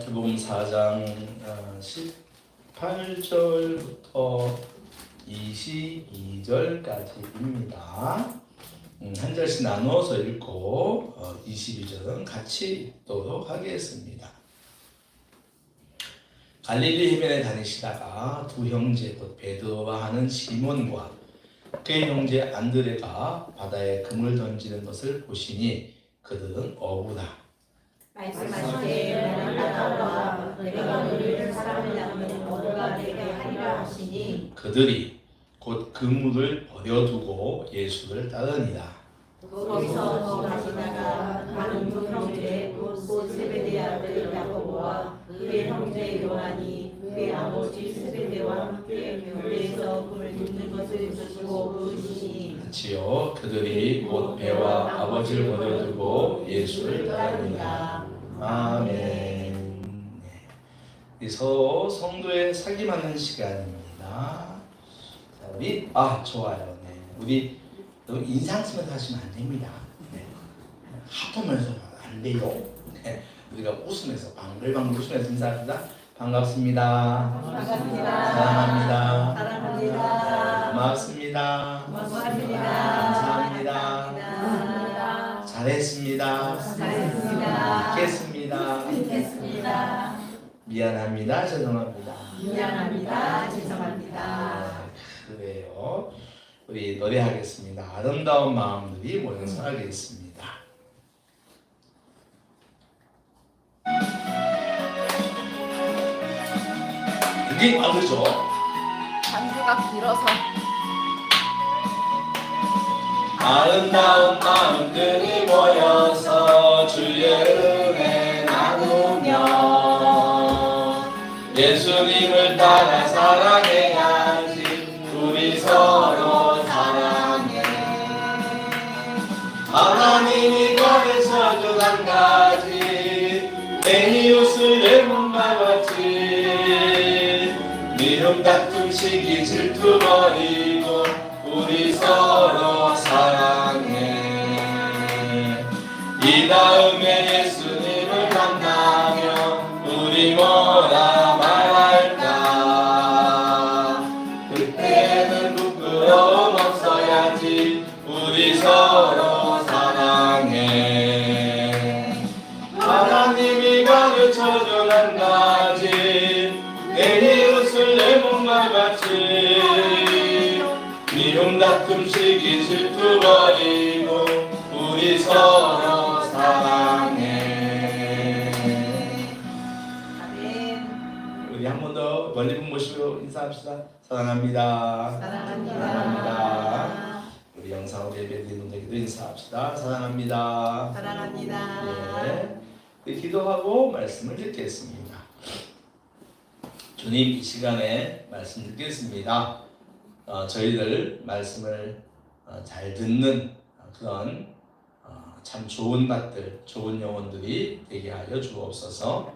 마태복음 4장 18절부터 22절까지입니다. 한 절씩 나누어서 읽고 22절은 같이 읽도록 하겠습니다. 갈릴리 해변에 다니시다가 두 형제 곧 베드로와 하는 시몬과 그의 형제 안드레가 바다에 금을 던지는 것을 보시니 그들은 어부다. 말씀하시되 나와 내가 너희를 사람을 낚는 어부가 되게 하리라 하시니 그들이 곧 그물을 버려두고 예수를 따르니라. 거기서 더 가시다가 다른 두 형제 곧 세베대의 아들 야고보와 그의 형제 요한이 그의 아버지 세베대와 함께 물에서 불을 굽는 것을 보시고 부르시니 같이요. 그들이 곧 배와 아버지를 버려두고 예수를 따르니라. 아멘. 그래서 성도의 사귐하는 시간입니다. 자, 우리 좋아요. 네. 우리 너무 인상 쓰면서 하시면 안 됩니다. 네. 하품하면서 안 돼요. 네. 우리가 웃으면서 방글방글 웃으면서 인사합니다. 반갑습니다. 반갑습니다. 사랑합니다. 사랑합니다. 고맙습니다. 고맙습니다. 감사합니다. 감사합니다. 잘했습니다. 잘했습니다. 믿겠습니다. 미안합니다. 죄송합니다. 미안합니다. 죄송합니다. 그래요. 우리 노래하겠습니다. 아름다운 마음들이 모여서 하겠습니다. 이게 빠르죠? 반주가 길어서 아름다운 마음들이 모여서 주의 은혜 나누며 예수님을 따라 사랑해야지. 우리 서로 사랑해. 하나님이 거래서 준 한 가지 내 이웃을 내 몸과 같이 미움 다툼 시기 질투 버리고 우리 서로 사랑해. 이 다음에 예수님을 만나면 우리 뭐라 말할까. 그때는 부끄러움 없어야지. 우리 서로 사랑해. 하나님이 가르쳐준 한 가지 내 이웃을 내 몸과 같이 미움 다툼 시기 질투 버리고 우리 서로 사랑해. 우리 한 번 더 멀리 분 모시고 인사합시다. 사랑합니다. 사랑합니다. 우리 영상으로 예배드리는 분들에게도 인사합시다. 사랑합니다. 사랑합니다. 네. 우리 기도하고 말씀을 듣겠습니다. 주님, 이 시간에 말씀 듣겠습니다. 저희들 말씀을 잘 듣는 그런 참 좋은 맛들, 좋은 영혼들이 되게 하여 주옵소서.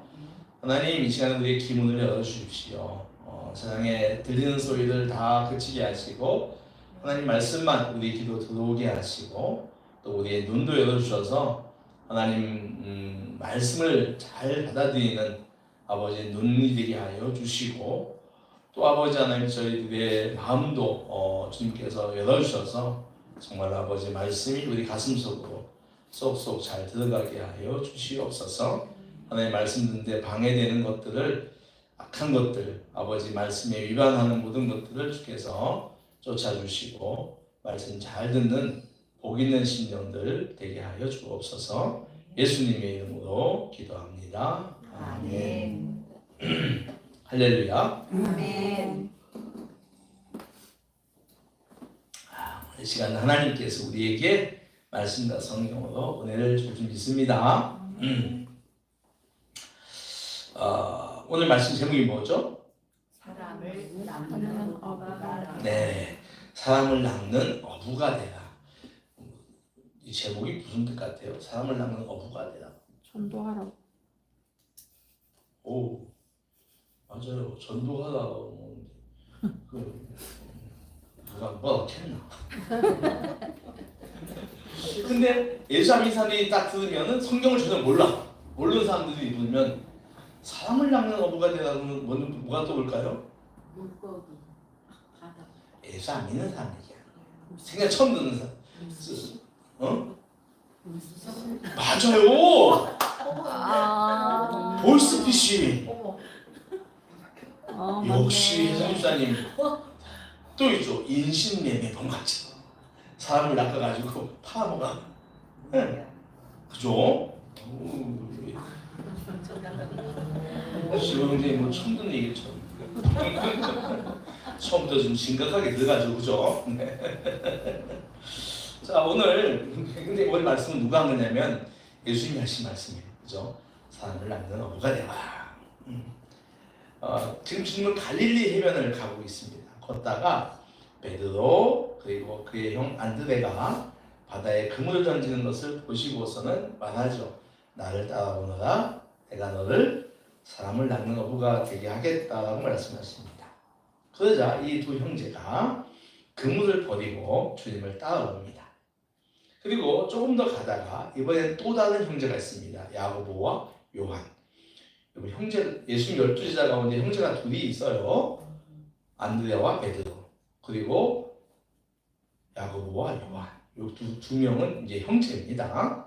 하나님, 이 시간에 우리의 기문을 열어주십시오. 세상에 들리는 소리를 다 그치게 하시고 하나님 말씀만 우리 기도 들어오게 하시고 또 우리의 눈도 열어주셔서 하나님 말씀을 잘 받아들이는 아버지의 눈이 되게 하여 주시고 또 아버지 하나님 저희들의 마음도 주님께서 열어주셔서 정말 아버지 말씀이 우리 가슴속으로 쏙쏙 잘 들어가게 하여 주시옵소서. 하나님 말씀 듣는데 방해되는 것들을 악한 것들 아버지 말씀에 위반하는 모든 것들을 주께서 쫓아주시고 말씀 잘 듣는 복 있는 심령들 되게 하여 주옵소서. 예수님의 이름으로 기도합니다. 아멘. 할렐루야. 아멘. 이 시간 하나님께서 우리에게 말씀과 성경으로 은혜를 줄 줄 믿습니다. 오늘 말씀 제목이 뭐죠? 사람을 낚는 어부가 네, 사람을 낚는 어부가 되라. 이 제목이 무슨 뜻 같아요? 사람을 낚는 어부가 되라. 전도하라고. 오, 맞아요. 전도하다. 누가 뭐라 했나? 근데 예수님 이 사람이 딱 들으면은 성경을 전혀 몰라. 모르는 사람들이 들으면 사람을 낚는 어부가 되다 보면 뭐가 떠올까요? 물고기, 바다. 예수 안 믿는 사람 얘기야. 생각 처음 듣는 사람. 어? 맞아요. 아. 보이스피싱. 맞네. 역시 해성집사님. 또 있죠. 인신매매범 같이 사람을 낚아가지고 팔아먹어. 네. 그죠? 시호 형제님 뭐 처음 듣는 얘기 처음. 처음부터 좀 심각하게 들어가죠, 그죠? 네. 자, 오늘 근데 오늘 말씀은 누가 한 거냐면 예수님이 하신 말씀이에요, 그죠? 사람을 낚는 어부가 되라. 지금 주님은 갈릴리 해변을 가고 있습니다. 걷다가 베드로 그리고 그의 형 안드레가 바다에 그물을 던지는 것을 보시고서는 말하죠. 나를 따라오너라. 내가 너를 사람을 낚는 어부가 되게 하겠다라고 말씀하십니다. 그러자 이 두 형제가 그물을 버리고 주님을 따라옵니다. 그리고 조금 더 가다가 이번엔 또 다른 형제가 있습니다. 야고보와 요한. 형제, 예수님 12제자 가운데 형제가 둘이 있어요. 안드레와 베드로 그리고 야고보와 요한. 이 두 명은 이제 형제입니다.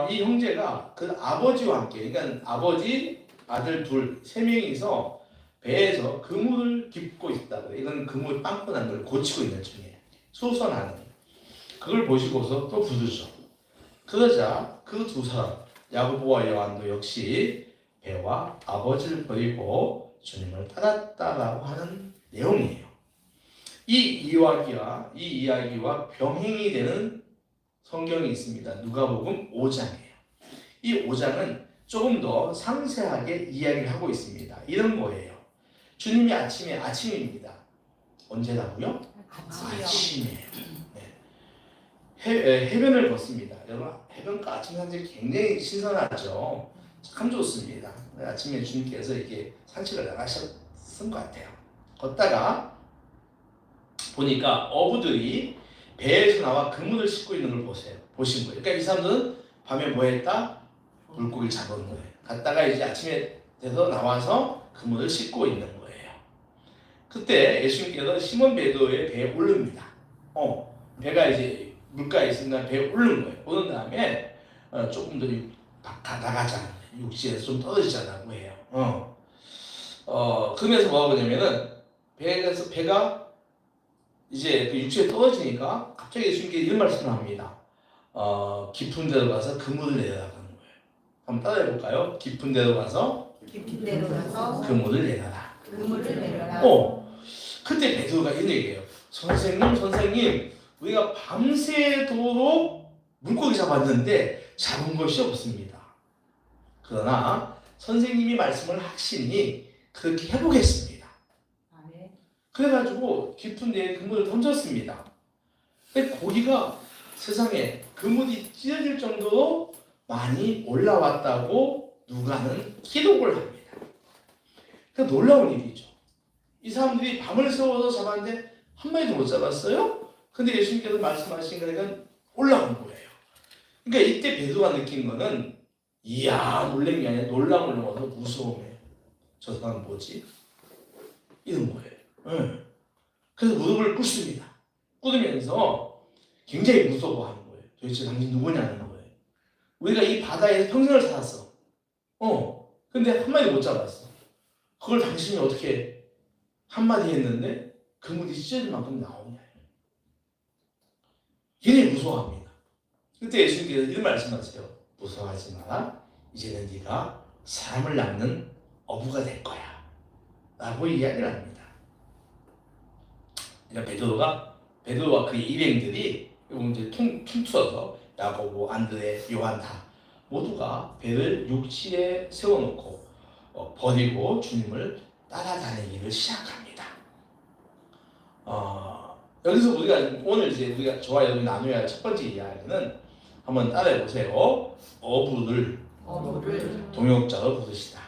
이 형제가 그 아버지와 함께, 그러니까 아버지, 아들 둘, 세 명이서 배에서 그물을 깁고 있다. 이건 그물 빵꾸 난 걸 고치고 있는 중이에요. 수선하는. 그걸 보시고서 또 부르죠. 그러자 그 두 사람, 야고보와 요한도 역시 배와 아버지를 버리고 주님을 따랐다라고 하는 내용이에요. 이 이야기와 병행이 되는 성경이 있습니다. 누가복음 5장이에요. 이 5장은 조금 더 상세하게 이야기를 하고 있습니다. 이런 거예요. 주님이 아침입니다. 언제라고요? 아침이에요. 네. 해변을 걷습니다. 여러분, 해변가 아침 산책이 굉장히 신선하죠. 참 좋습니다. 아침에 주님께서 이렇게 산책을 나가셨은 것 같아요. 걷다가 보니까 어부들이 배에서 나와 그물을 싣고 있는 걸 보신 거예요. 그러니까 이 사람들은 밤에 뭐 했다? 물고기를 잡은 거예요. 갔다가 이제 아침에 돼서 나와서 그물을 싣고 있는 거예요. 그때 예수님께서 시몬 베드로의 배에 오릅니다. 배가 이제 물가에 있으니까 배에 오른 거예요. 오른 다음에 조금 더 나가자. 육지에서 좀 떨어지자라고 해요. 그러면서 뭐하고 그러냐면은 배가 이제 그 육지에 떨어지니까 갑자기 예수님께 이런 말씀을 합니다. 깊은 데로 가서 그물을 내려라는 거예요. 한번 따라해 볼까요? 깊은 데로 가서 그물을 내려라. 그때 베드로가 이런 얘기해요. 선생님, 우리가 밤새도록 물고기 잡았는데 잡은 것이 없습니다. 그러나 선생님이 말씀을 하시니 그렇게 해보겠습니다. 그래가지고 깊은 데에 그물을 던졌습니다. 근데 고기가 세상에 그물이 찢어질 정도로 많이 올라왔다고 누가는 기록을 합니다. 그 놀라운 일이죠. 이 사람들이 밤을 새워서 잡았는데 한 마리도 못 잡았어요. 근데 예수님께서 말씀하신 거니까 올라온 거예요. 그러니까 이때 베드로가 느낀 거는 이야 놀란 게 아니라 놀람을 넘어서 무서움이에요. 저 사람은 뭐지? 이런 거예요. 그래서 무릎을 꿇습니다. 꿇으면서 굉장히 무서워하는 거예요. 도대체 당신 누구냐는 거예요. 우리가 이 바다에서 평생을 살았어. 근데 한 마리 못 잡았어. 그걸 당신이 어떻게 한 마디 했는데 그물이 찢어질 만큼 나오냐. 굉장히 무서워합니다. 그때 예수님께서 이런 말씀하세요. 무서워하지 마라. 이제는 네가 사람을 낚는 어부가 될 거야. 라고 이야기를 합니다. 그러니까 베드로와 그의 일행들이 이제 퉁쳐서 야고보, 안드레, 요한 다 모두가 배를 육지에 세워놓고 버리고 주님을 따라다니기를 시작합니다. 여기서 우리가 오늘 이제 우리가 저와 여러분이 나누어야 할 첫 번째 이야기는 한번 따라해 보세요. 어부를 동역자로 부르시다.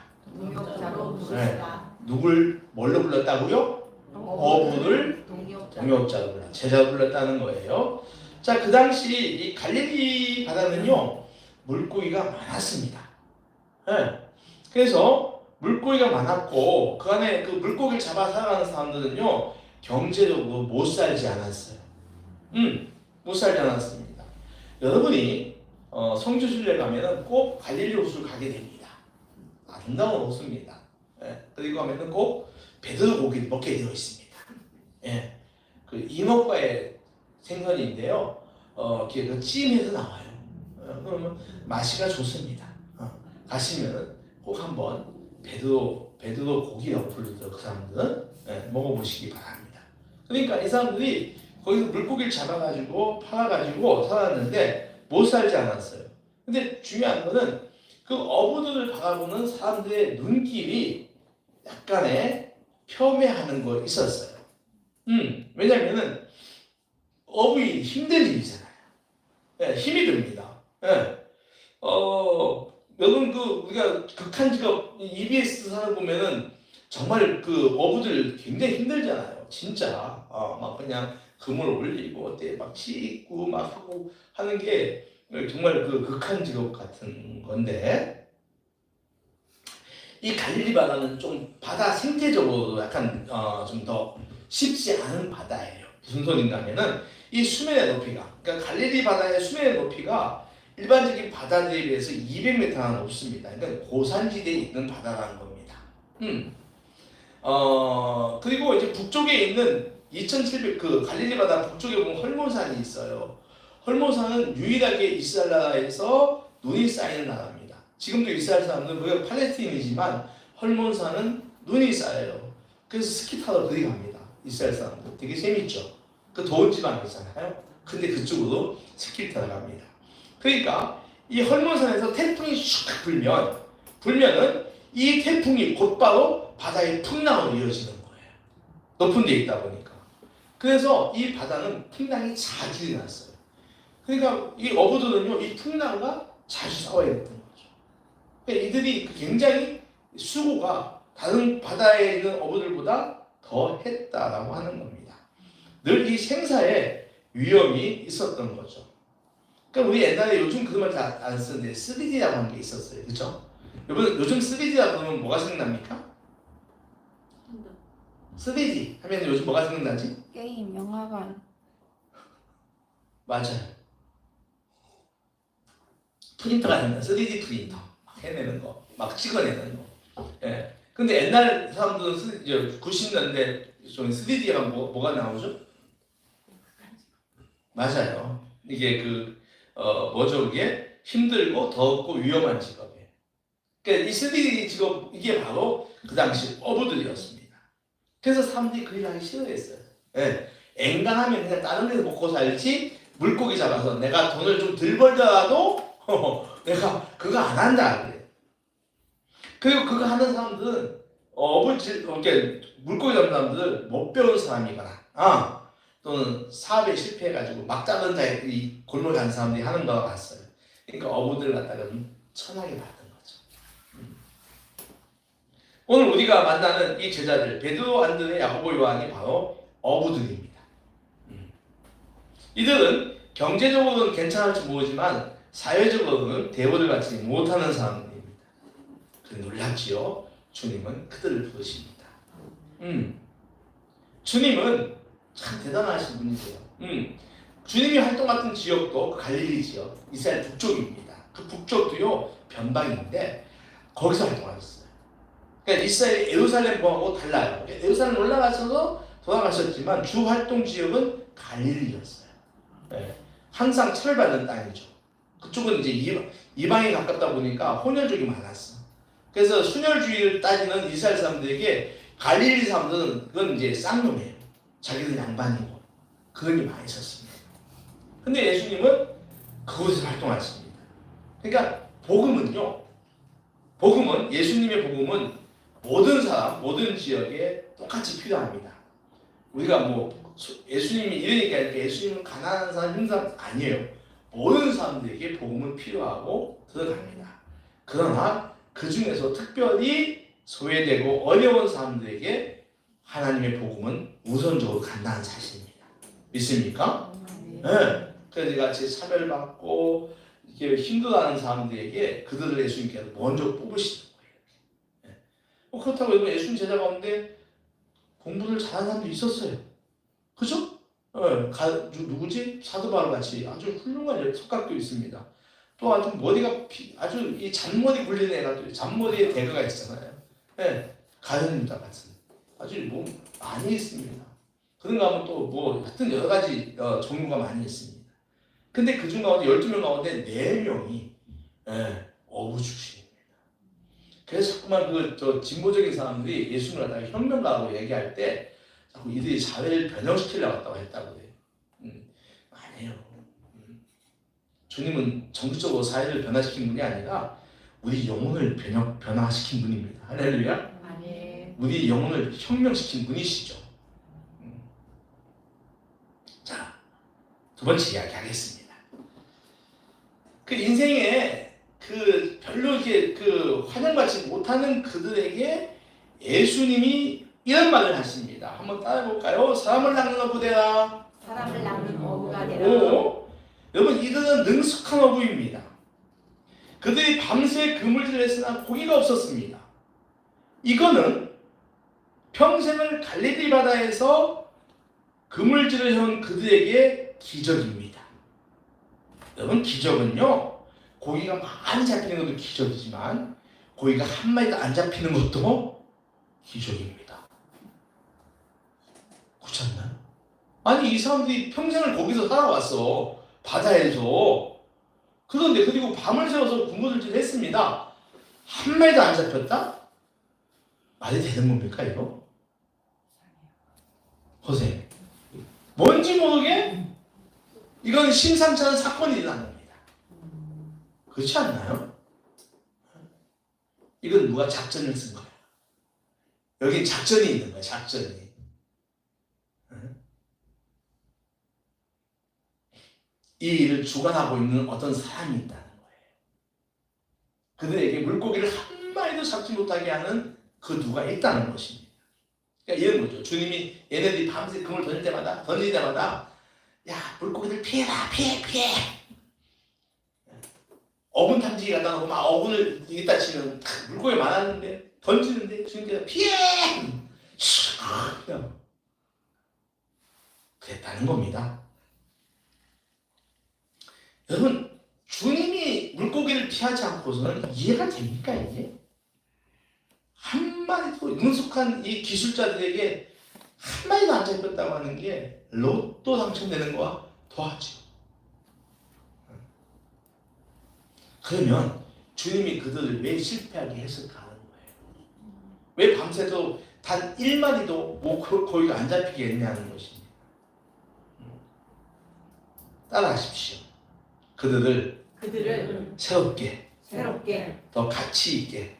네. 누굴 뭘로 불렀다고요? 어부를 동역자로 불렀다. 제자로 불렀다는 거예요. 자, 그 당시 이 갈릴리 바다는요 물고기가 많았습니다. 네. 그래서 물고기가 많았고 그 안에 그 물고기를 잡아 살아가는 사람들은요 경제적으로 못 살지 않았어요. 못 살지 않았습니다. 여러분이 성지순례 가면은 꼭 갈릴리 호수를 가게 됩니다. 아름다운 호수입니다. 예, 그리고 가면은 꼭 베드로 고기를 먹게 되어 있습니다. 예, 그 인어과의 생선인데요. 그 찜해서 나와요. 그러면 맛이가 좋습니다. 가시면은 꼭 한번 베드로 고기 어플로 그 사람들은 먹어보시기 바랍니다. 그러니까 이 사람들이 거기서 물고기를 잡아가지고 팔아가지고 살았는데 못 살지 않았어요. 근데 중요한 거는 그 어부들을 바라보는 사람들의 눈길이 약간의 폄훼하는 거 있었어요. 왜냐면은 어부이 힘든 일이잖아요. 예, 힘이 듭니다. 예. 여러분 그 우리가 극한 직업 EBS 사는 보면은 정말 그 어부들 굉장히 힘들잖아요. 진짜 막 그냥 그물 올리고 어때 막 씻고 막 하고 하는 게 정말 그 극한 직업 같은 건데 이 갈릴리 바다는 좀 바다 생태적으로 약간 좀 더 쉽지 않은 바다예요. 무슨 소린가면은 이 수면의 높이가 그러니까 갈릴리 바다의 수면의 높이가 일반적인 바다들에 비해서 200m가 넘습니다. 그러니까 고산지대에 있는 바다라는 겁니다. 그리고 이제 북쪽에 있는 2,700 그 갈릴리 바다 북쪽에 보면 헐몬산이 있어요. 헐몬산은 유일하게 이스라엘 나라에서 눈이 쌓이는 나라입니다. 지금도 이스라엘 사람들은 거기가 팔레스틴이지만 헐몬산은 눈이 쌓여요. 그래서 스키 타러 그리 갑니다. 이스라엘 사람들 되게 재밌죠. 그 더운 지방이잖아요. 근데 그쪽으로 스키를 타러 갑니다. 그러니까 이 헐몬산에서 태풍이 슉 불면은 이 태풍이 곧바로 바다의 풍랑으로 이어지는 거예요. 높은 데 있다 보니까. 그래서 이 바다는 풍랑이 자주 일어났어요. 그러니까 이 어부들은요, 이 풍랑과 자주 싸워야 됐던 거죠. 그러니까 이들이 굉장히 수고가 다른 바다에 있는 어부들보다 더 했다라고 하는 겁니다. 늘 이 생사에 위험이 있었던 거죠. 그러니까 우리 옛날에 요즘 그 말 잘 안 쓰는데 3D라고 하는 게 있었어요. 그렇죠? 여러분 요즘 3D라고 하면 뭐가 생각납니까? 3D 하면 요즘 뭐가 생각나지? 게임, 영화관. 맞아요. 프린터가 생각나. 3D 프린터 막 해내는 거, 막 찍어내는 거. 예. 근데 옛날 사람들은 이제 90년대 좀 3D가 뭐가 나오죠? 맞아요. 이게 뭐죠? 이게 힘들고 덥고 위험한 직업이에요. 그러니까 이 3D 직업 이게 바로 그 당시 어부들이었습니다. 그래서 사람들이 그 일을 하기 싫어했어요. 예. 엔간하면 그냥 다른 데서 먹고 살지 물고기 잡아서 내가 돈을 좀 덜 벌더라도 내가 그거 안 한다 그래. 그리고 그거 하는 사람들은 이렇게 물고기 잡는 사람들 못 배운 사람이거나 또는 사업에 실패해가지고 막 작은 자리 골목 가는 사람들이 하는 거와 같아요. 그러니까 어부들 갖다가는 천하게 받은 거죠. 오늘 우리가 만나는 이 제자들 베드로, 안드레, 야고보, 요한이 바로 어부들입니다. 이들은 경제적으로는 괜찮을지 모르지만 사회적으로는 대우를 받지 못하는 사람들입니다. 그래 놀랍지요. 주님은 그들을 부르십니다. 주님은 참 대단하신 분이세요. 주님이 활동했던 지역도 갈릴리 지역, 이스라엘 북쪽입니다. 그 북쪽도요 변방인데 거기서 활동하셨어요. 그러니까 이스라엘 예루살렘하고 달라요. 예루살렘 올라가셔서 돌아가셨지만 주 활동 지역은 갈릴리였어요. 네. 항상 차별받는 땅이죠. 그쪽은 이제 이방에 가깝다 보니까 혼혈족이 많았어. 그래서 순혈주의를 따지는 이스라엘 사람들에게 갈릴리 사람들은 그건 이제 쌍놈이에요. 자기들 양반이고 그런 게 많이 있었습니다. 근데 예수님은 그곳에서 활동하십니다. 그러니까 예수님의 복음은 모든 사람, 모든 지역에 똑같이 필요합니다. 우리가 예수님이 이러니까 예수님은 가난한 사람, 힘든 사람 아니에요. 모든 사람들에게 복음은 필요하고 들어갑니다. 그러나 그 중에서 특별히 소외되고 어려운 사람들에게 하나님의 복음은 우선적으로 간다는 사실입니다. 믿습니까? 네. 그래서 같이 차별받고 이렇게 힘들어하는 사람들에게 그들을 예수님께서 먼저 뽑으시는 거예요. 그렇다고 여러분 예수님 제자 가운데 공부를 잘하는 사람도 있었어요. 그죠? 누구지? 사도 바울 같이 아주 훌륭한 석각도 있습니다. 또 아주 머리가 아주 이 잔머리 굴리는 애가 또 잔머리에 대가가 있잖아요. 예, 가련유다 같은 아주 뭐 많이 있습니다. 그런가 하면 또 뭐 하여튼 여러 가지 종류가 많이 있습니다. 근데 그중 가운데 12명 가운데 4명이 어부 출신입니다. 그래서 자꾸만 진보적인 사람들이 예수님을 갖다가 혁명가라고 얘기할 때 자꾸 이들이 사회를 변형시키려고 했다고 그래요. 아니에요. 주님은 정치적으로 사회를 변화시킨 분이 아니라 우리 영혼을 변화시킨 분입니다. 할렐루야. 아멘. 우리 영혼을 혁명시킨 분이시죠. 자, 두 번째 이야기 하겠습니다. 그 인생에 별로 이렇게 환영받지 못하는 그들에게 예수님이 이런 말을 하십니다. 한번 따라해볼까요? 사람을 낚는 어부 되라. 사람을 낚는 어부가 되라. 여러분 이들은 능숙한 어부입니다. 그들이 밤새 그물질을 했으나 고기가 없었습니다. 이거는 평생을 갈릴리 바다에서 그물질을 해온 그들에게 기적입니다. 여러분 기적은요 고기가 많이 잡히는 것도 기적이지만 고기가 한 마리도 안 잡히는 것도 기적입니다. 그렇지 않나요? 아니 이 사람들이 평생을 거기서 살아왔어. 바다에서. 그런데 그리고 밤을 새워서 그물질을 했습니다. 한 마리도 안 잡혔다? 말이 되는 겁니까 이거? 선생님 뭔지 모르게 이건 심상치 않은 사건이 일어난 겁니다. 그렇지 않나요? 이건 누가 작전을 쓴 거야? 여기 작전이 있는 거야. 작전이. 이 일을 주관하고 있는 어떤 사람이 있다는 거예요. 그들에게 물고기를 한 마리도 잡지 못하게 하는 그 누가 있다는 것입니다. 그러니까 이런 거죠. 주님이 얘네들이 밤새 그물 던질 때마다 야 물고기들 피해라 피해 어군 탐지기 갖다 놓고 막 어군을 이기다 치는 물고기 많았는데 던지는데 주님께서 피해 그랬다는 겁니다. 여러분 주님이 물고기를 피하지 않고서는 이해가 됩니까 이게? 한 마리도 능숙한 이 기술자들에게 한 마리도 안 잡혔다고 하는 게 로또 당첨되는 거와 더하죠. 그러면 주님이 그들을 왜 실패하게 했을까 하는 거예요. 왜 밤새도 단 1마리도 고기가 안 잡히게 했냐는 것입니다. 따라하십시오. 그들을 새롭게 더 가치 있게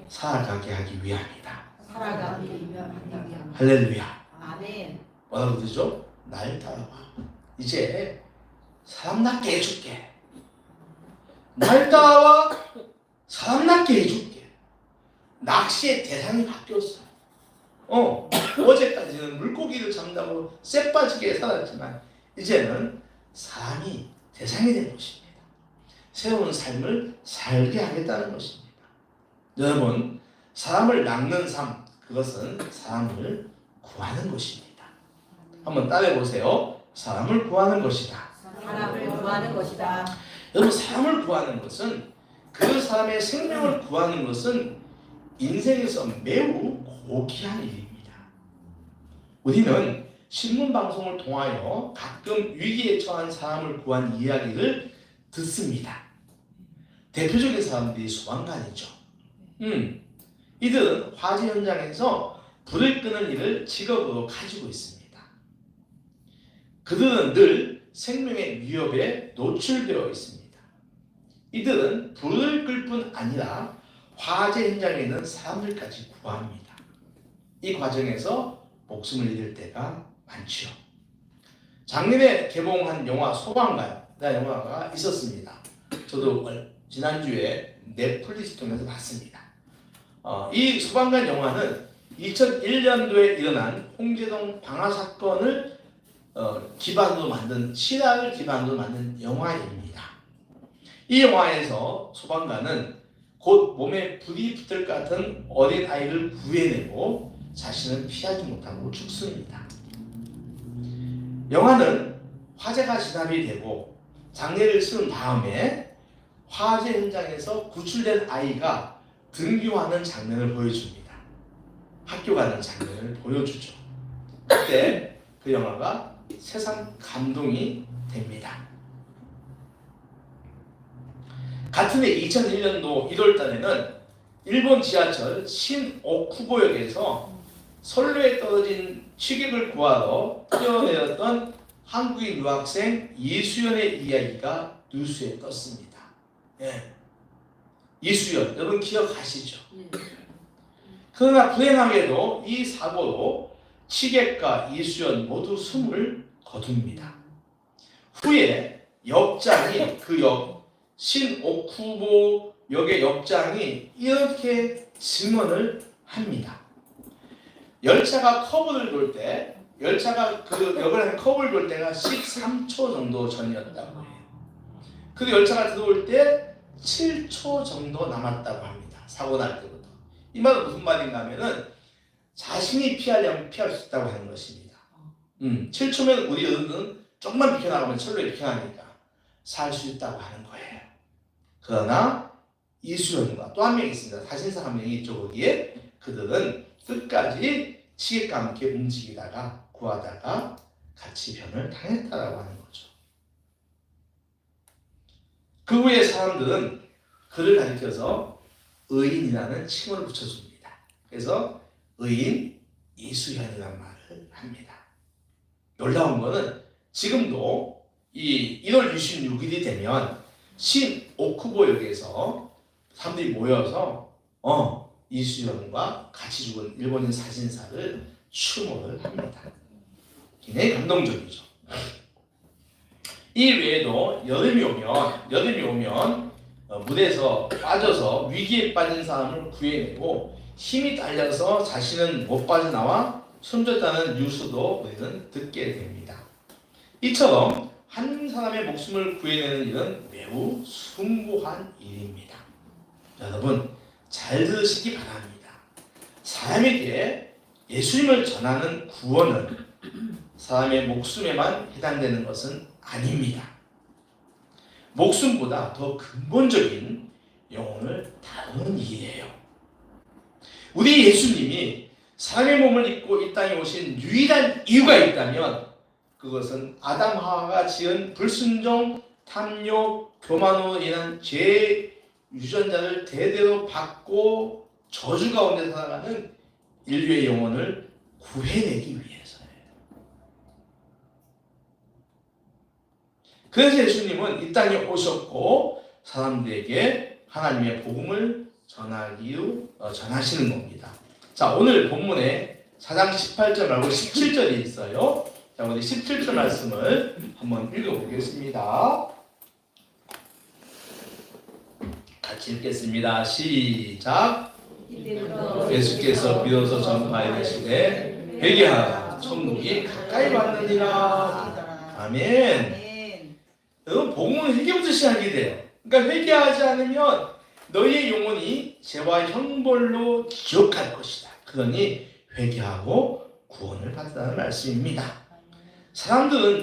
살아가게 하기 위함이다. 할렐루야. 아멘. 뭐라고 그러죠? 날 따라와. 이제 사람 낫게 해줄게. 날 따라와 사람 낫게 해줄게. 낚시의 대상이 바뀌었어. 어제까지는 물고기를 잡는다고 쎄 빠지게 살았지만 이제는 사람이 대상이 된 것입니다. 새로운 삶을 살게 하겠다는 것입니다. 여러분, 사람을 낚는 삶, 그것은 사람을 구하는 것입니다. 한번 따라해보세요. 사람을 구하는 것이다. 사람을 구하는 것이다. 여러분, 사람을 구하는 것은 그 사람의 생명을 구하는 것은 인생에서 매우 고귀한 일입니다. 우리는 신문방송을 통하여 가끔 위기에 처한 사람을 구한 이야기를 듣습니다. 대표적인 사람들이 소방관이죠. 이들은 화재 현장에서 불을 끄는 일을 직업으로 가지고 있습니다. 그들은 늘 생명의 위협에 노출되어 있습니다. 이들은 불을 끌 뿐 아니라 화재 현장에 있는 사람들까지 구합니다. 이 과정에서 목숨을 잃을 때가 많죠. 작년에 개봉한 영화 소방관이라는 영화가 있었습니다. 저도 지난주에 넷플릭스 통해서 봤습니다. 이 소방관 영화는 2001년도에 일어난 홍제동 방화 사건을 기반으로 만든 실화를 기반으로 만든 영화입니다. 이 영화에서 소방관은 곧 몸에 불이 붙을 것 같은 어린 아이를 구해내고 자신은 피하지 못하고 죽습니다. 영화는 화재가 진압이 되고 장례를 치른 다음에 화재 현장에서 구출된 아이가 등교하는 장면을 보여줍니다. 학교 가는 장면을 보여주죠. 그때 그 영화가 세상 감동이 됩니다. 같은 해 2001년도 1월 달에는 일본 지하철 신오쿠보역에서 선로에 떨어진 취객을 구하러 뛰어내렸던 한국인 유학생 이수연의 이야기가 뉴스에 떴습니다. 예. 이수연, 여러분 기억하시죠? 그러나 불행하게도 이 사고로 취객과 이수연 모두 숨을 거둡니다. 후에 역장이 그 역 신오쿠보 역의 역장이 이렇게 증언을 합니다. 열차가 커브를 돌 때, 열차가 그 역을 한 커브를 돌 때가 13초 정도 전이었다고 해요. 그 열차가 들어올 때 7초 정도 남았다고 합니다. 사고 날 때부터. 이 말은 무슨 말인가 하면은 자신이 피하려면 피할 수 있다고 하는 것입니다. 7초면 우리 어른은 조금만 비켜나가면 철로에 비켜나니까 살 수 있다고 하는 거예요. 그러나 이수연과 또 한 명이 있습니다. 사진사 한 명이 있죠. 거기에 그들은 끝까지 취객과 함께 움직이다가 구하다가 같이 변을 당했다라고 하는 거죠. 그 후에 사람들은 그를 가리켜서 의인이라는 칭호를 붙여줍니다. 그래서 의인 이수연이라는 말을 합니다. 놀라운 거는 지금도 이 1월 26일이 되면 신오쿠보역에서 사람들이 모여서 이수연과 같이 죽은 일본인 사진사를 추모를 합니다. 굉장히 감동적이죠. 이 외에도 여름이 오면 물에서 빠져서 위기에 빠진 사람을 구해내고 힘이 딸려서 자신은 못 빠져나와 숨졌다는 뉴스도 우리는 듣게 됩니다. 이처럼 한 사람의 목숨을 구해내는 일은 매우 숭고한 일입니다. 여러분 잘 들으시기 바랍니다. 사람에게 예수님을 전하는 구원은 사람의 목숨에만 해당되는 것은 아닙니다. 목숨보다 더 근본적인 영혼을 다루는 일이에요. 우리 예수님이 사람의 몸을 입고 이 땅에 오신 유일한 이유가 있다면 그것은 아담 하와가 지은 불순종, 탐욕, 교만으로 인한 죄의 유전자를 대대로 받고 저주 가운데 살아가는 인류의 영혼을 구해내기 위해서예요. 그래서 예수님은 이 땅에 오셨고 사람들에게 하나님의 복음을 전하시는 겁니다. 자, 오늘 본문에 4장 18절 말고 17절이 있어요. 자, 우리 17절 말씀을 한번 읽어보겠습니다. 같이 읽겠습니다. 시작. 예수께서 비로소 전파하시되 회개하라 천국이 가까이 왔느니라. 아멘. 여러분 복음은 회개부터 시작이 돼요. 그러니까 회개하지 않으면 너희의 영혼이 죄와 형벌로 지옥갈 것이다. 그러니 회개하고 구원을 받으라는 말씀입니다. 사람들은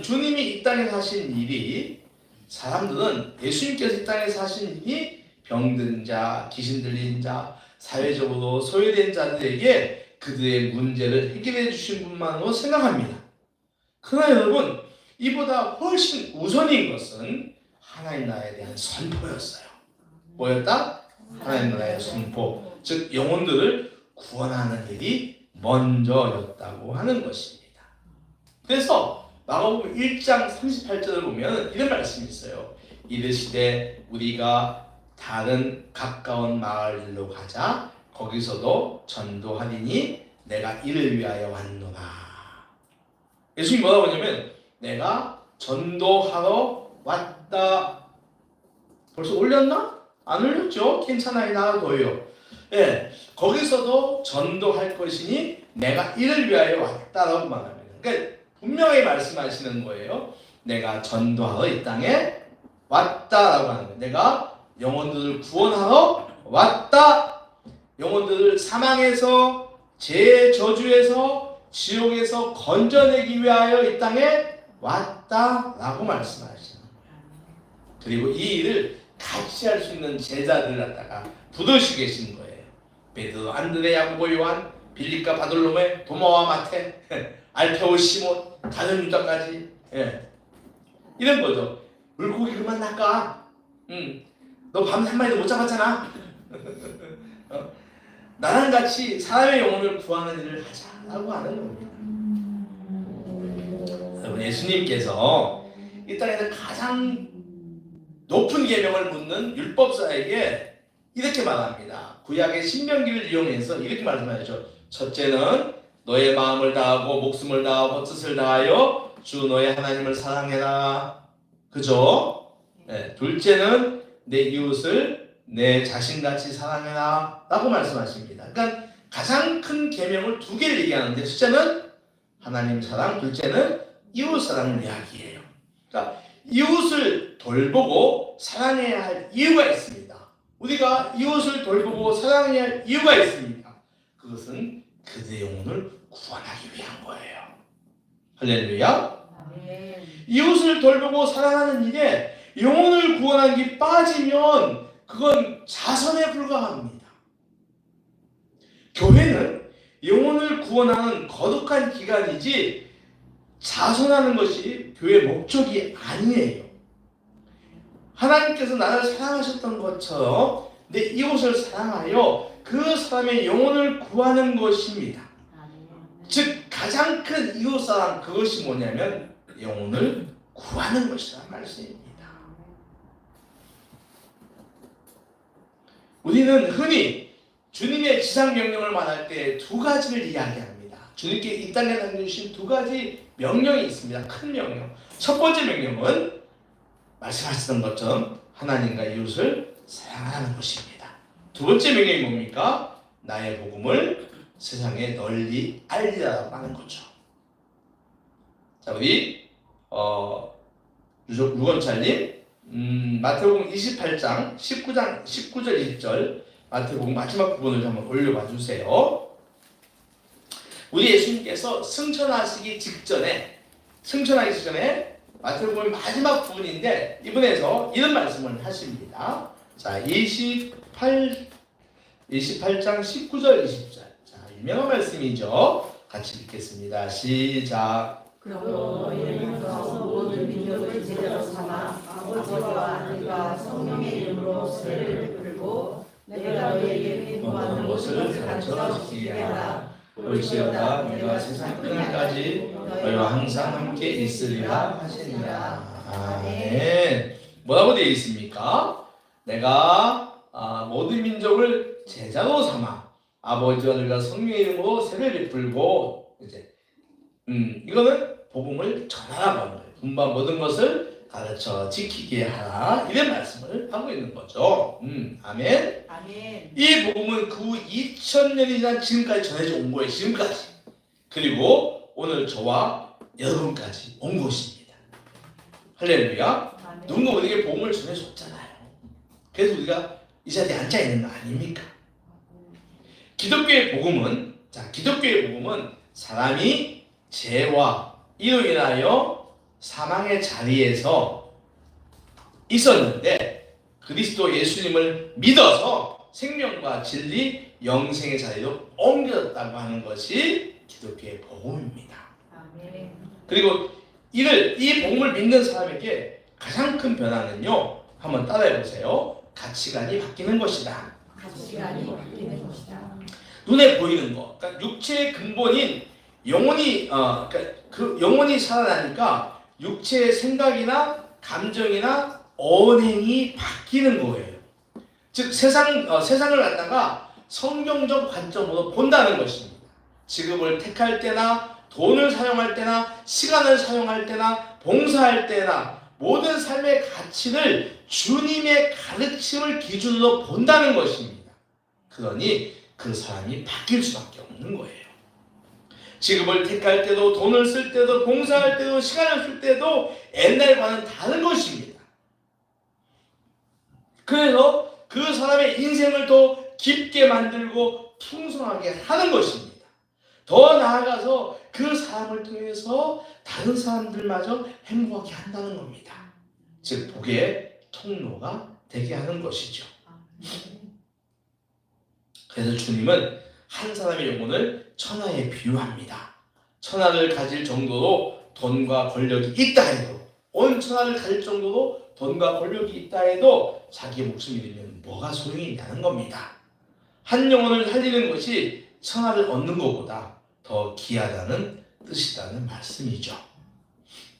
예수님께서 이 땅에서 하신 일이 병든 자, 귀신 들린 자, 사회적으로 소외된 자들에게 그들의 문제를 해결해 주신 분만으로 생각합니다. 그러나 여러분, 이보다 훨씬 우선인 것은 하나님 나라에 대한 선포였어요. 뭐였다? 하나님 나라의 선포, 즉 영혼들을 구원하는 일이 먼저였다고 하는 것입니다. 그래서 마가복음 1장 38절을 보면 이런 말씀이 있어요. 이르시되 우리가 다른 가까운 마을로 가자. 거기서도 전도하리니 내가 이를 위하여 왔노라. 예수님이 뭐라고 하냐면 내가 전도하러 왔다. 벌써 올렸나? 안 올렸죠? 괜찮아요. 나가도요. 예, 거기서도 전도할 것이니 내가 이를 위하여 왔다라고 말합니다. 그러니까 분명히 말씀하시는 거예요. 내가 전도하러 이 땅에 왔다라고 하는 거예요. 내가 영혼들을 구원하러 왔다. 영혼들을 사망에서 죄의 저주에서 지옥에서 건져내기 위하여 이 땅에 왔다라고 말씀하시는 거예요. 그리고 이 일을 같이 할 수 있는 제자들 갖다가 부르시고 계신 거예요. 베드로, 안드레, 야고보, 요한, 빌립과 바돌로메, 도마와 마테, 알페오, 시몬, 다른 유다까지. 이런 거죠. 물고기 그만 낚아. 너 밤새 한 마리도 못 잡았잖아. 나랑 같이 사람의 영혼을 구하는 일을 하자라고 하는 겁니다. 여러분, 예수님께서 이 땅에서 가장 높은 계명을 묻는 율법사에게 이렇게 말합니다. 구약의 신명기를 이용해서 이렇게 말씀하죠. 첫째는 너의 마음을 다하고 목숨을 다하고 뜻을 다하여 주 너의 하나님을 사랑해라. 그죠? 둘째는 내 이웃을 내 자신같이 사랑해라 라고 말씀하십니다. 그러니까 가장 큰 계명을 두 개를 얘기하는데, 첫째는 하나님 사랑, 둘째는 이웃 사랑을 이야기해요. 그러니까 이웃을 돌보고 사랑해야 할 이유가 있습니다. 우리가 이웃을 돌보고 사랑해야 할 이유가 있습니다. 그것은 그들의 영혼을 구원하기 위한 거예요. 할렐루야. 이웃을 돌보고 사랑하는 일에 영혼을 구원하는 게 빠지면 그건 자선에 불과합니다. 교회는 영혼을 구원하는 거룩한 기관이지 자선하는 것이 교회의 목적이 아니에요. 하나님께서 나를 사랑하셨던 것처럼 내 이웃을 사랑하여 그 사람의 영혼을 구하는 것입니다. 즉 가장 큰 이웃사랑, 그것이 뭐냐면 영혼을 구하는 것이라는 말씀입니다. 우리는 흔히 주님의 지상명령을 말할 때 두 가지를 이야기합니다. 주님께 이 땅에 남겨주신 두 가지 명령이 있습니다. 큰 명령. 첫 번째 명령은 말씀하셨던 것처럼 하나님과 이웃을 사랑하는 것입니다. 두 번째 명령이 뭡니까? 나의 복음을 세상에 널리 알리라고 하는 거죠. 자, 우리 유건찰님, 마태복음 28장 19절 20절 마태복음 마지막 부분을 한번 올려봐 주세요. 우리 예수님께서 승천하기 직전에 마태복음 마지막 부분인데 이분에서 이런 말씀을 하십니다. 자, 28장 19절 20절. 자, 유명한 말씀이죠. 같이 읽겠습니다. 시작. 그러므로 너희는 가서 모든 민족을 제자로 삼아 아버지와 아들과 성령의 이름으로 세례를 베풀고 내가 너희에게 분부하는 것을 가르쳐 지키게 하라. 올지어다 내가 세상 끝날까지 너희와 항상 함께 있으리라 하시니라. 아멘. 뭐라고 되어 있습니까? 내가 모든 민족을 제자로 삼아 아버지와 아들과 성령의 이름으로 세례를 베풀고, 이제 이거는 복음을 전하라고 하는 거예요. 분부한 모든 것을 가르쳐 지키게 하라, 이런 말씀을 하고 있는 거죠. 아멘. 아멘. 이 복음은 그 2000년이 지난 지금까지 전해져 온 거예요. 지금까지. 그리고 오늘 저와 여러분까지 온 것입니다. 할렐루야. 아멘. 누군가 우리에게 복음을 전해줬잖아요. 그래서 우리가 이 자리에 앉아 있는 거 아닙니까? 기독교의 복음은 사람이 죄와 이로 인하여 사망의 자리에서 있었는데 그리스도 예수님을 믿어서 생명과 진리, 영생의 자리로 옮겨졌다고 하는 것이 기독교의 복음입니다. 아멘. 그리고 이 복음을 믿는 사람에게 가장 큰 변화는요, 한번 따라해 보세요. 가치관이 바뀌는 것이다. 가치관이 바뀌는 것이다. 눈에 보이는 것, 그러니까 육체의 근본인 영혼이 그 영혼이 살아나니까 육체의 생각이나 감정이나 언행이 바뀌는 거예요. 즉 세상을 갖다가 성경적 관점으로 본다는 것입니다. 직업을 택할 때나 돈을 사용할 때나 시간을 사용할 때나 봉사할 때나 모든 삶의 가치를 주님의 가르침을 기준으로 본다는 것입니다. 그러니 그 사람이 바뀔 수밖에 없는 거예요. 직업을 택할 때도 돈을 쓸 때도 봉사할 때도 시간을 쓸 때도 옛날과는 다른 것입니다. 그래서 그 사람의 인생을 더 깊게 만들고 풍성하게 하는 것입니다. 더 나아가서 그 사람을 통해서 다른 사람들마저 행복하게 한다는 겁니다. 즉 복의 통로가 되게 하는 것이죠. 그래서 주님은 한 사람의 영혼을 천하에 비유합니다. 천하를 가질 정도로 돈과 권력이 있다 해도, 온 천하를 가질 정도로 돈과 권력이 있다 해도 자기의 목숨을 잃으면 뭐가 소용이 있냐는 겁니다. 한 영혼을 살리는 것이 천하를 얻는 것보다 더 귀하다는 뜻이라는 말씀이죠.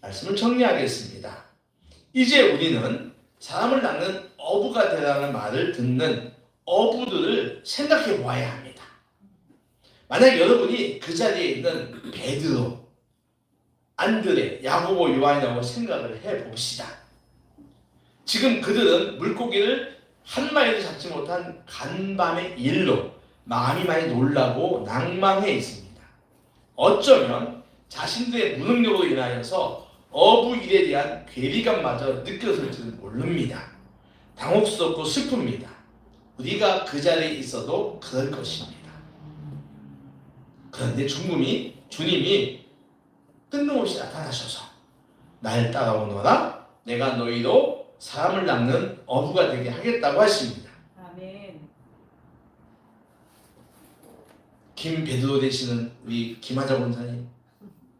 말씀을 정리하겠습니다. 이제 우리는 사람을 낳는 어부가 되라는 말을 듣는 어부들을 생각해 보아야 합니다. 만약 여러분이 그 자리에 있는 베드로, 안드레, 야고보, 요한이라고 생각을 해봅시다. 지금 그들은 물고기를 한 마리도 잡지 못한 간밤의 일로 마음이 많이 놀라고 낭만해 있습니다. 어쩌면 자신들의 무능력으로 인하여서 어부 일에 대한 괴리감마저 느꼈을지도 모릅니다. 당혹스럽고 슬픕니다. 우리가 그 자리에 있어도 그럴 것입니다. 그런데 주님이 뜬금없이 나타나셔서 날 따라오너라, 내가 너희로 사람을 낳는 어부가 되게 하겠다고 하십니다. 아멘. 김베드로 되시는 우리 김하자 권사님,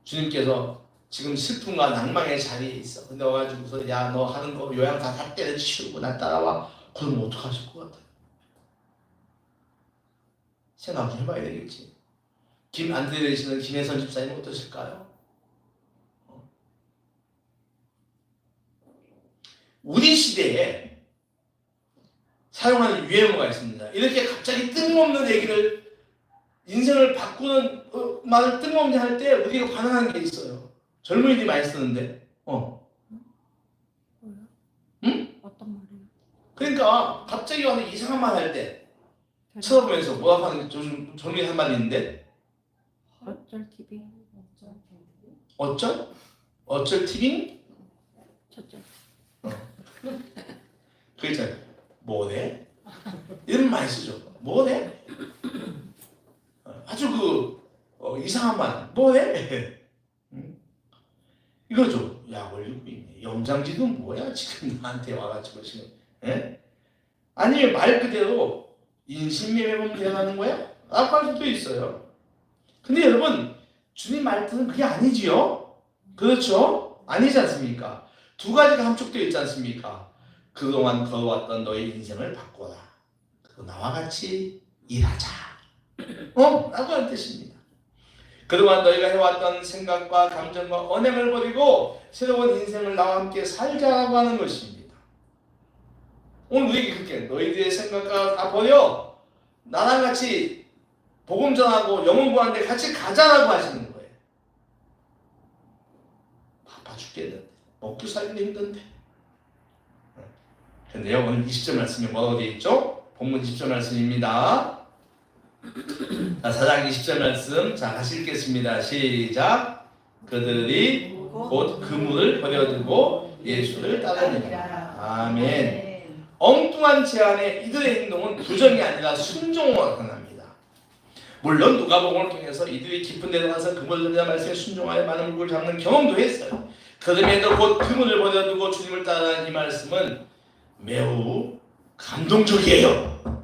주님께서 지금 슬픔과 낭망의 자리에 있어. 근데 와가지고서 야, 너 하는 거 요양 다 때려치우고 나 따라와. 그러면 어떡하실 것 같아요? 생각 좀 해봐야 되겠지. 김안드레 되시는 김혜선 집사님은 어떠실까요? 우리 시대에 사용하는 유행어가 있습니다. 이렇게 갑자기 뜬금없는 얘기를, 인생을 바꾸는 말을 뜬금없이 할 때 우리가 반응하는 게 있어요. 젊은이들이 많이 쓰는데. 응? 어떤 말이요? 그러니까 갑자기 와서 이상한 말 할 때 쳐다보면서 뭐라고 하는 게 요즘 젊은이 한 말이 있는데, 어쩔 TV? 어쩔? 어쩔 TV? 저쩔. 그렇잖아요. 뭐래? 이런 말 쓰죠. 뭐래? 아주 이상한 말. 뭐래? 이거죠. 야, 걸리고 있네. 염장지도 뭐야? 지금 나한테 와가지고 지금. 예? 아니면 말 그대로 인신매매범 되어가는 거야? 라고 할 수도 있어요. 근데 여러분, 주님 말뜻은 그게 아니지요? 그렇죠? 아니지 않습니까? 두 가지가 함축되어 있지 않습니까? 그동안 걸어왔던 너의 인생을 바꿔라. 그리고 나와 같이 일하자. 라고 하는 뜻입니다. 그동안 너희가 해왔던 생각과 감정과 언행을 버리고 새로운 인생을 나와 함께 살자라고 하는 것입니다. 오늘 우리에게 그렇게 너희들의 생각과 다 버려 나랑 같이 복음 전하고 영혼 구하는데 같이 가자라고 하시는 거예요. 바빠 죽겠는데, 먹고 살기도 힘든데. 그런데요, 오늘 20절 말씀이 뭐라고 되어 있죠? 본문 20절 말씀입니다. 자, 4장 20절 말씀, 자, 같이 읽겠습니다. 시작. 그들이 곧 그물을 버려두고 예수를 따르니라. 아멘. 엉뚱한 제안에 이들의 행동은 부정이 아니라 순종으로 나타납니다. 물론 누가복음을 통해서 이들이 깊은 데로 가서 그물 던지는 말씀에 순종하여 많은 물고기를 잡는 경험도 했어요. 그럼에도 곧 그물을 버려두고 주님을 따르는 이 말씀은 매우 감동적이에요.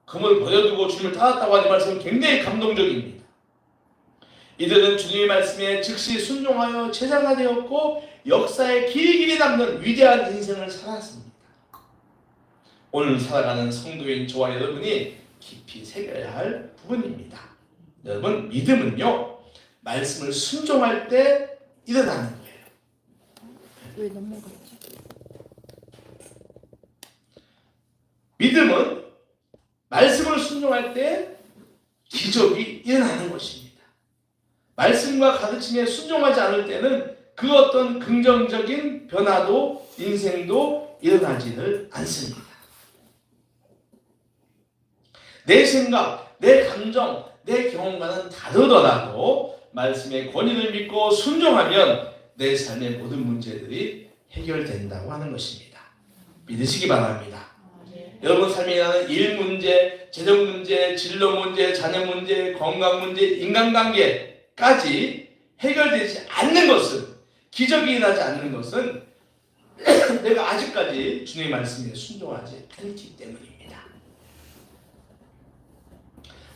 그물을 버려두고 주님을 따랐다고 하는 말씀은 굉장히 감동적입니다. 이들은 주님의 말씀에 즉시 순종하여 제자가 되었고 역사에 길게 남는 위대한 인생을 살았습니다. 오늘 살아가는 성도인 저와 여러분이 깊이 새겨야 할 부분입니다. 여러분, 믿음은요, 말씀을 순종할 때 일어나는 거예요. 왜 넘어갔지? 믿음은 말씀을 순종할 때 기적이 일어나는 것입니다. 말씀과 가르침에 순종하지 않을 때는 그 어떤 긍정적인 변화도 인생도 일어나지를 않습니다. 내 생각, 내 감정, 내 경험과는 다르더라도 말씀의 권위를 믿고 순종하면 내 삶의 모든 문제들이 해결된다고 하는 것입니다. 믿으시기 바랍니다. 여러분 삶에 일어나는 일 문제, 재정 문제, 진로 문제, 자녀 문제, 건강 문제, 인간관계까지 해결되지 않는 것은, 기적이 일어나지 않는 것은 내가 아직까지 주님의 말씀에 순종하지 않기 때문입니다.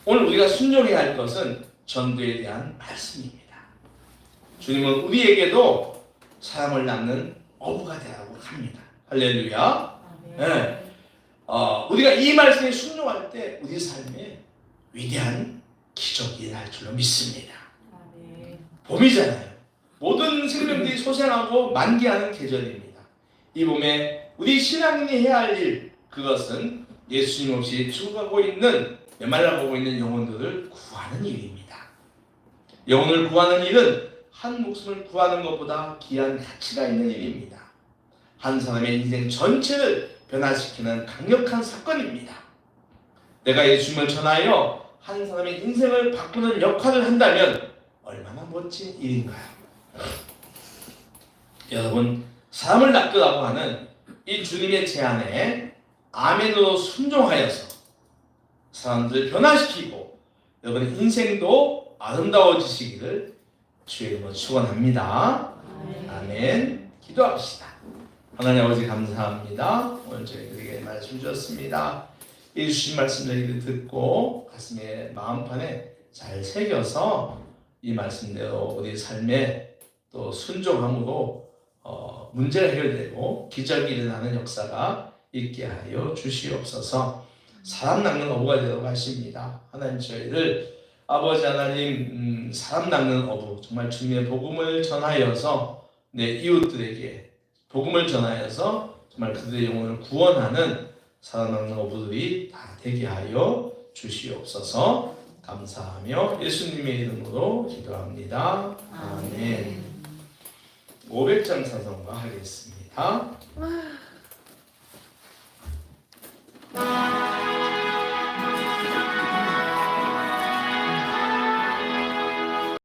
오늘 우리가 순종해야 할 것은 전도에 대한 말씀입니다. 주님은 우리에게도 사람을 낳는 어부가 되라고 합니다. 할렐루야. 네. 우리가 이 말씀에 순종할 때 우리 삶에 위대한 기적이 날 줄로 믿습니다. 봄이잖아요. 모든 생명들이 소생하고 만개하는 계절입니다. 이 봄에 우리 신앙인이 해야 할 일, 그것은 예수님 없이 죽어가고 있는, 메말라보고 있는 영혼들을 구하는 일입니다. 영혼을 구하는 일은 한 목숨을 구하는 것보다 귀한 가치가 있는 일입니다. 한 사람의 인생 전체를 변화시키는 강력한 사건입니다. 내가 예수님을 전하여 한 사람의 인생을 바꾸는 역할을 한다면 얼마나 멋진 일인가요? 여러분, 사람을 낚으라고 하는 이 주님의 제안에 아멘으로 순종하여서 사람들을 변화시키고 여러분의 인생도 아름다워지시기를 주의 이름으로 축원합니다. 아멘. 기도합시다. 하나님 아버지 감사합니다. 오늘 저희들에게 말씀 주셨습니다. 이 주신 말씀 저희들이 듣고 가슴에 마음판에 잘 새겨서 이 말씀대로 우리 삶에 또 순종함으로 문제가 해결되고 기적이 일어나는 역사가 있게 하여 주시옵소서. 사람 낚는 어부가 되도록 하십니다. 하나님 저희를 아버지 하나님 사람 낚는 어부, 정말 주님의 복음을 전하여서 내 이웃들에게 복음을 전하여서 정말 그들의 영혼을 구원하는 사람 낚는 어부들이 다 되게 하여 주시옵소서. 감사하며 예수님의 이름으로 기도합니다. 아멘. 500장 찬송가 하겠습니다.